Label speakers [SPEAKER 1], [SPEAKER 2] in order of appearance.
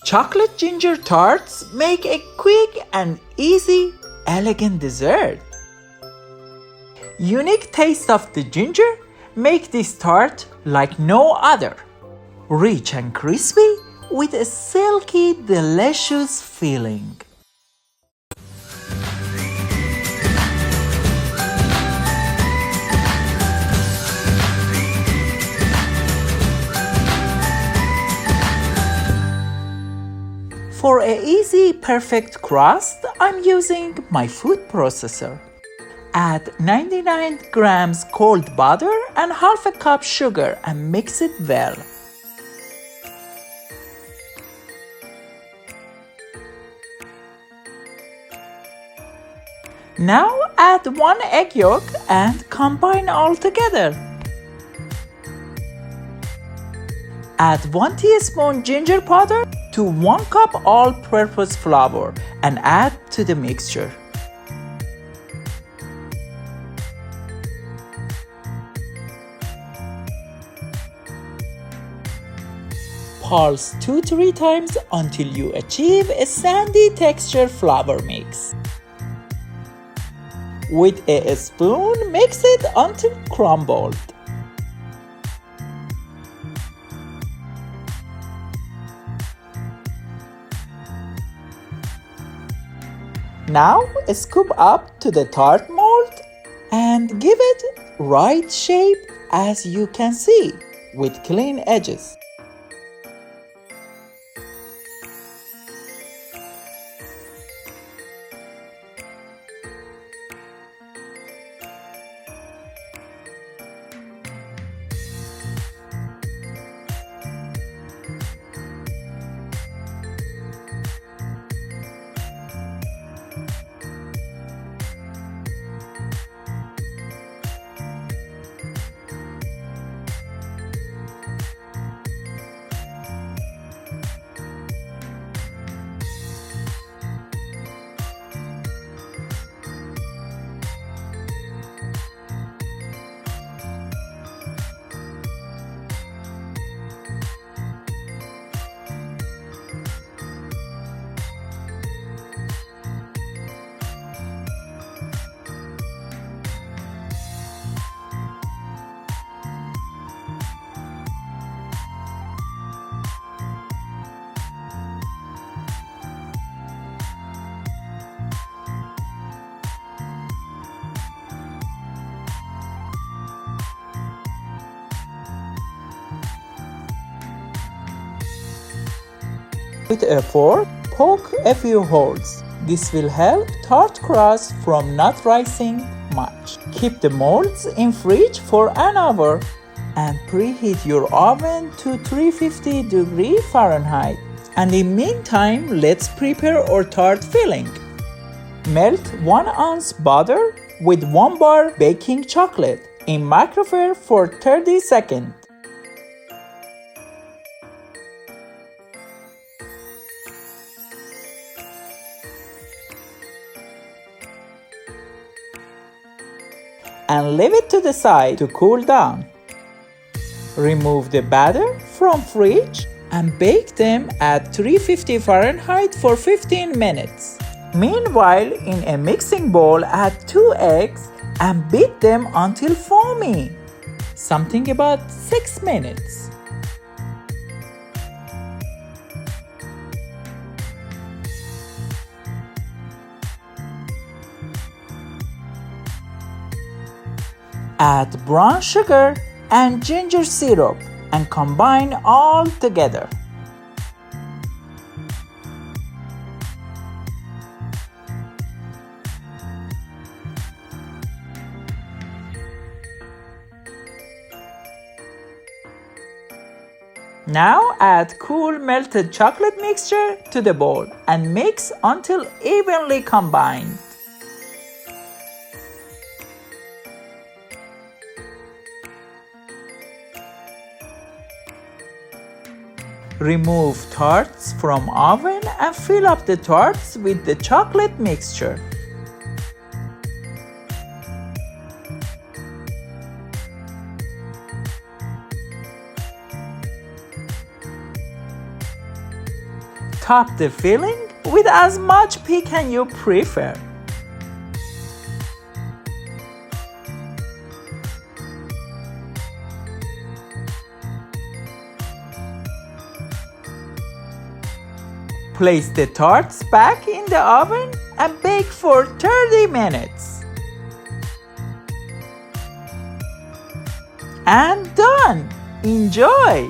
[SPEAKER 1] Chocolate ginger tarts make a quick and easy, elegant dessert. Unique taste of the ginger make this tart like no other. Rich and crispy with a silky, delicious feeling. For an easy, perfect crust, I'm using my food processor. Add 99 grams cold butter and half a cup sugar and mix it well. Now add 1 egg yolk and combine all together. Add 1 teaspoon ginger powder to 1 cup all-purpose flour and add to the mixture. Pulse 2-3 times until you achieve a sandy texture flour mix. With a spoon, mix it until crumbled. Now scoop up to the tart mold and give it right shape as you can see with clean edges. With a fork, poke a few holes. This will help tart crust from not rising much. Keep the molds in fridge for an hour and preheat your oven to 350 degrees Fahrenheit. And in meantime, let's prepare our tart filling. Melt 1 ounce butter with 1 bar baking chocolate in microwave for 30 seconds. And leave it to the side to cool down. Remove the batter from fridge and bake them at 350 Fahrenheit for 15 minutes. Meanwhile, in a mixing bowl, add 2 eggs and beat them until foamy. Something about 6 minutes. Add brown sugar and ginger syrup and combine all together. Now add cool melted chocolate mixture to the bowl and mix until evenly combined. Remove tarts from oven and fill up the tarts with the chocolate mixture. Top the filling with as much pecan you prefer. Place the tarts back in the oven and bake for 30 minutes. And done! Enjoy!